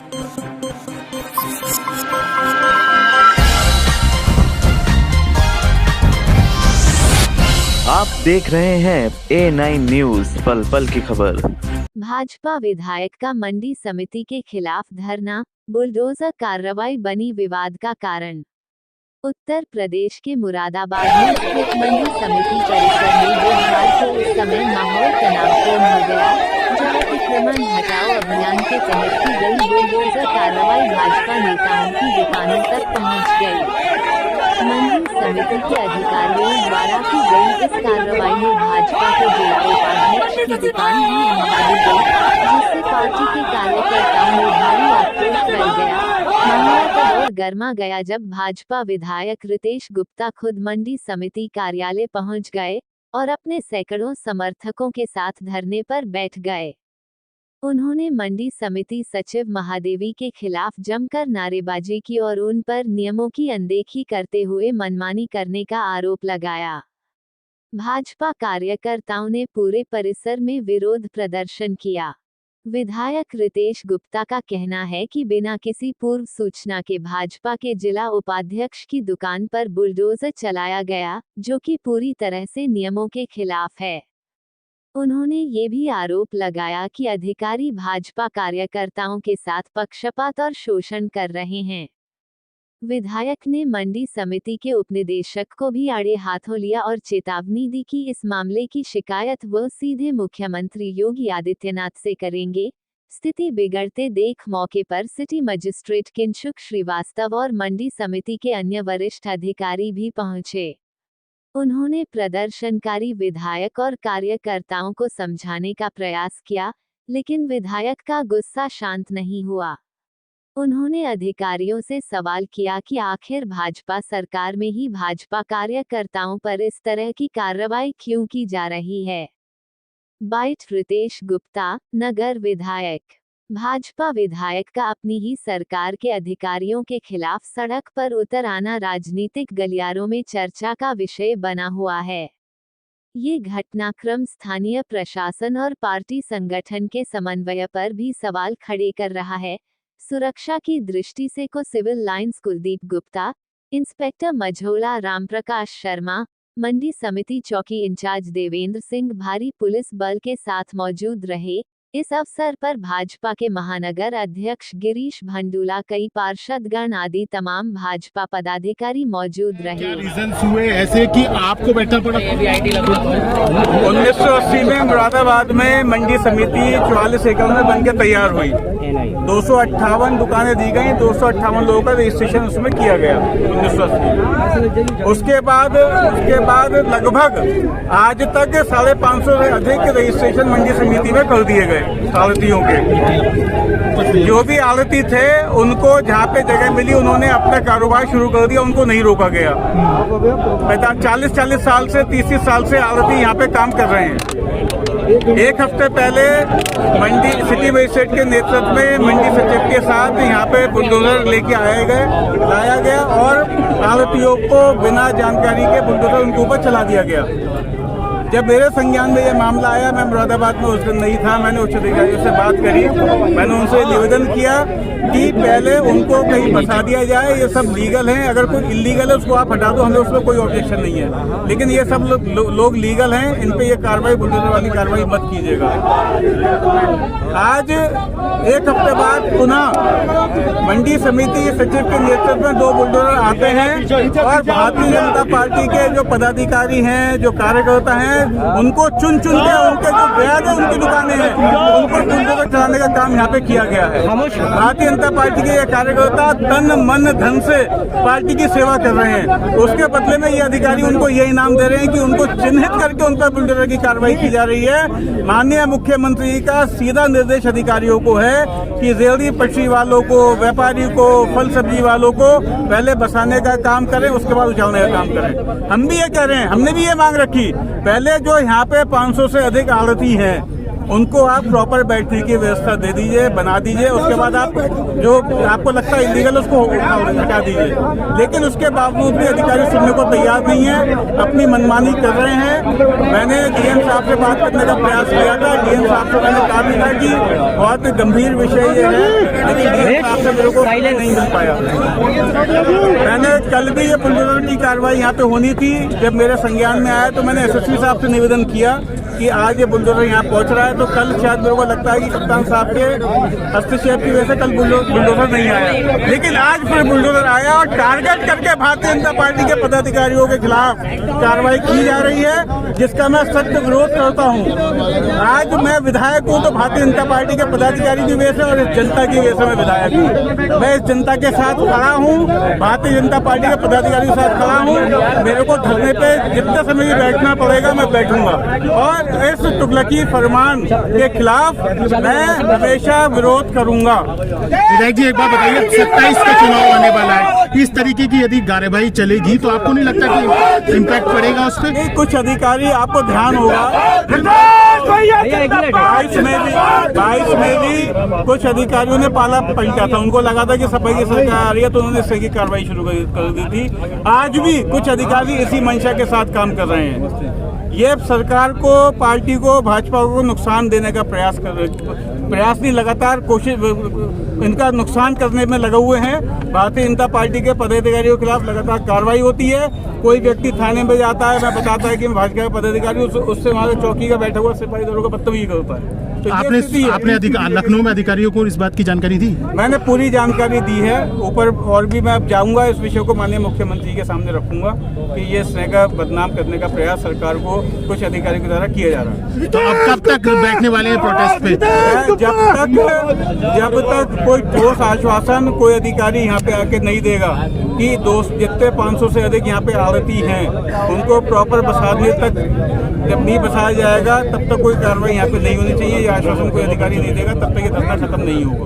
आप देख रहे हैं A9 न्यूज़, पल पल की खबर। भाजपा विधायक का मंडी समिति के खिलाफ धरना, बुलडोजर कार्रवाई बनी विवाद का कारण। उत्तर प्रदेश के मुरादाबाद में स्थित मंडी समिति परिसर में बुधवार को उस समय माहौल तनावपूर्ण हो गया जब अतिक्रमण हटाओ अभियान के तहत की गई बुलडोजर कार्रवाई भाजपा नेताओं की दुकानों तक पहुंच गई। मंडी समिति के अधिकारियों द्वारा की गई इस कार्रवाई में भाजपा के जिला उपाध्यक्ष की दुकान भी उखाड़ी गई, जिससे पार्टी के कार्यकर्ताओं में भारी आक्रोश फैल गया। मामला तब और गर्मा गया जब भाजपा विधायक रितेश गुप्ता खुद मंडी समिति कार्यालय पहुंच गए और अपने सैकड़ों समर्थकों के साथ धरने पर बैठ गए। उन्होंने मंडी समिति सचिव महादेवी के खिलाफ जमकर नारेबाजी की और उन पर नियमों की अनदेखी करते हुए मनमानी करने का आरोप लगाया। भाजपा कार्यकर्ताओं ने पूरे परिसर में विरोध प्रदर्शन किया। विधायक रितेश गुप्ता का कहना है कि बिना किसी पूर्व सूचना के भाजपा के जिला उपाध्यक्ष की दुकान पर बुलडोजर चलाया गया, जो कि पूरी तरह से नियमों के खिलाफ है। उन्होंने ये भी आरोप लगाया कि अधिकारी भाजपा कार्यकर्ताओं के साथ पक्षपात और शोषण कर रहे हैं। विधायक ने मंडी समिति के उपनिदेशक को भी आड़े हाथों लिया और चेतावनी दी कि इस मामले की शिकायत वह सीधे मुख्यमंत्री योगी आदित्यनाथ से करेंगे। स्थिति बिगड़ते देख मौके पर सिटी मजिस्ट्रेट किंशुक श्रीवास्तव और मंडी समिति के अन्य वरिष्ठ अधिकारी भी पहुंचे। उन्होंने प्रदर्शनकारी विधायक और कार्यकर्ताओं को समझाने का प्रयास किया, लेकिन विधायक का गुस्सा शांत नहीं हुआ। उन्होंने अधिकारियों से सवाल किया कि आखिर भाजपा सरकार में ही भाजपा कार्यकर्ताओं पर इस तरह की कार्रवाई क्यों की जा रही है। बाइट रितेश गुप्ता, नगर विधायक। भाजपा विधायक का अपनी ही सरकार के अधिकारियों के खिलाफ सड़क पर उतर आना राजनीतिक गलियारों में चर्चा का विषय बना हुआ है। ये घटनाक्रम स्थानीय प्रशासन और पार्टी संगठन के समन्वय पर भी सवाल खड़े कर रहा है। सुरक्षा की दृष्टि से को civil lines Kuldeep Gupta, inspector Majhola Ramprakash Sharma, मंडी समिति चौकी इंचार्ज देवेंद्र सिंह भारी पुलिस बल के साथ मौजूद रहे। इस अवसर पर भाजपा के महानगर अध्यक्ष गिरीश भंडूला, कई पार्षदगण आदि तमाम भाजपा पदाधिकारी मौजूद रहे। रीजंस हुए ऐसे कि आपको बैठना पड़ा? 1980 में मुरादाबाद में मंडी समिति 44 एकड़ में बनकर तैयार हुई। 258 दुकानें दी गई, 258 लोगों का रजिस्ट्रेशन उसमें किया गया 1980। उसके बाद लगभग आज तक 550 से अधिक रजिस्ट्रेशन मंडी समिति में कर दिए गए आड़तियों के। जो भी आड़ती थे उनको जहाँ पे जगह मिली उन्होंने अपना कारोबार शुरू कर दिया, उनको नहीं रोका गया। 40 साल से 30 साल से आड़ती यहाँ पे काम कर रहे हैं। एक हफ्ते पहले मंडी सिटी मजिस्ट्रेट के नेतृत्व में मंडी सचिव के साथ यहाँ पे बुलडोजर लेके लाया गया और आड़तियों को बिना जानकारी के बुलडोजर उनके ऊपर चला दिया गया। जब मेरे संज्ञान में ये मामला आया, मैं मुरादाबाद में उस दिन नहीं था, मैंने उच्च अधिकारियों से बात करी। मैंने उनसे निवेदन किया कि पहले उनको कहीं फंसा दिया जाए, ये सब लीगल हैं, अगर कोई इलीगल है उसको आप हटा दो, हमें उसमें कोई ऑब्जेक्शन नहीं है, लेकिन ये सब लोग लीगल हैं, इन पे ये कार्रवाई बुलडोजर वाली कार्रवाई मत कीजिएगा। आज एक हफ्ते बाद पुनः मंडी समिति सचिव के नेतृत्व में 2 बुलडोजर आते हैं और भारतीय जनता पार्टी के जो पदाधिकारी हैं, जो कार्यकर्ता हैं, उनको चुन के उनके जो वैध है उनकी दुकानें हैं, उनको बुलडोजर चलाने का काम यहाँ पे किया गया है। भारतीय जनता पार्टी के ये कार्यकर्ता तन मन धन से पार्टी की सेवा कर रहे हैं, उसके बदले में ये अधिकारी उनको ये इनाम दे रहे हैं कि उनको चिन्हित करके उन पर बुलडोजर की कार्रवाई की जा रही है। माननीय मुख्यमंत्री का सीधा निर्देश अधिकारियों को है कि रेहड़ी पटरी वालों को, व्यापारी को, फल सब्जी वालों को पहले बसाने का काम करें, उसके बाद उछालने का काम करें। हम भी ये कह रहे हैं, हमने भी ये मांग रखी। पहले जो यहाँ पे 500 से अधिक आड़ती हैं उनको आप प्रॉपर बैठने की व्यवस्था दे दीजिए, बना दीजिए। उसके बाद आप जो आपको लगता है इलीगल उसको हटा दीजिए। लेकिन उसके बावजूद भी अधिकारी सुनने को तैयार नहीं है, अपनी मनमानी कर रहे हैं। मैंने डीएम साहब से बात करने का प्रयास किया था। डीएम साहब से मैंने कहा भी था कि बहुत गंभीर विषय ये है, लेकिन हिसाब से मेरे को नहीं मिल पाया। मैंने कल भी ये बुलडोजर की कार्रवाई यहाँ पे होनी थी, जब मेरे संज्ञान में आया तो मैंने एसएसपी साहब से निवेदन किया कि आज ये बुलडोजर यहाँ पहुँच रहा है, तो कल शायद मेरे को लगता है कि कप्तान साहब के हस्तक्षेप की वजह से कल बुलडोजर नहीं आया, लेकिन आज फिर बुलडोजर आया और टारगेट करके भारतीय जनता पार्टी के पदाधिकारियों के खिलाफ कार्रवाई की जा रही है, जिसका मैं सख्त विरोध करता हूँ। आज मैं विधायक हूँ तो भारतीय जनता पार्टी के पदाधिकारी की वजह से और इस जनता की वजह से मैं विधायक हूँ। मैं इस जनता के साथ खड़ा हूँ, भारतीय जनता पार्टी के पदाधिकारियों के साथ खड़ा हूँ। मेरे को धरने पे जितने समय भी बैठना पड़ेगा मैं बैठूंगा और इस तुगलकी फरमान के खिलाफ मैं हमेशा विरोध करूंगा। विधायक जी एक बात बताइए, 27 का चुनाव आने वाला है, इस तरीके की यदि कार्यवाही चलेगी तो आपको नहीं लगता कि इम्पैक्ट पड़ेगा उस पर? कुछ अधिकारी, आपको ध्यान होगा 22 में भी कुछ अधिकारियों ने पाला पलटा था, उनको लगा था कि सपा की सरकार आ रही है तो उन्होंने इससे की कार्रवाई शुरू कर दी थी। आज भी कुछ अधिकारी इसी मंशा के साथ काम कर रहे हैं। ये सरकार को, पार्टी को, भाजपा को नुकसान देने का प्रयास नहीं, लगातार कोशिश इनका नुकसान करने में लगे हुए हैं। भारतीय जनता पार्टी के पदाधिकारियों के खिलाफ लगातार कार्रवाई होती है। कोई व्यक्ति थाने में जाता है, मैं बताता है कि भाजपा के पदाधिकारी, उससे वहाँ चौकी का बैठा हुआ सिपाही दलों का बदतमीजी करता है। तो आपने लखनऊ में अधिकारियों को इस बात की जानकारी दी? मैंने पूरी जानकारी दी है ऊपर, और भी मैं जाऊंगा इस विषय को माननीय मुख्यमंत्री के सामने रखूंगा कि ये स्नेह का बदनाम करने का प्रयास सरकार को कुछ अधिकारियों के द्वारा किया जा रहा है। तो अब कब तक बैठने वाले हैं प्रोटेस्ट पे? जब तक कोई ठोस आश्वासन कोई अधिकारी यहाँ पे आके नहीं देगा कि जितने 500 से अधिक यहाँ पे आड़ती हैं उनको प्रॉपर बसाने तक जब नहीं बसाया जाएगा तब तक कोई कार्रवाई यहाँ पे नहीं होनी चाहिए। ये आश्वासन कोई अधिकारी नहीं देगा तब तक ये धरना खत्म नहीं होगा।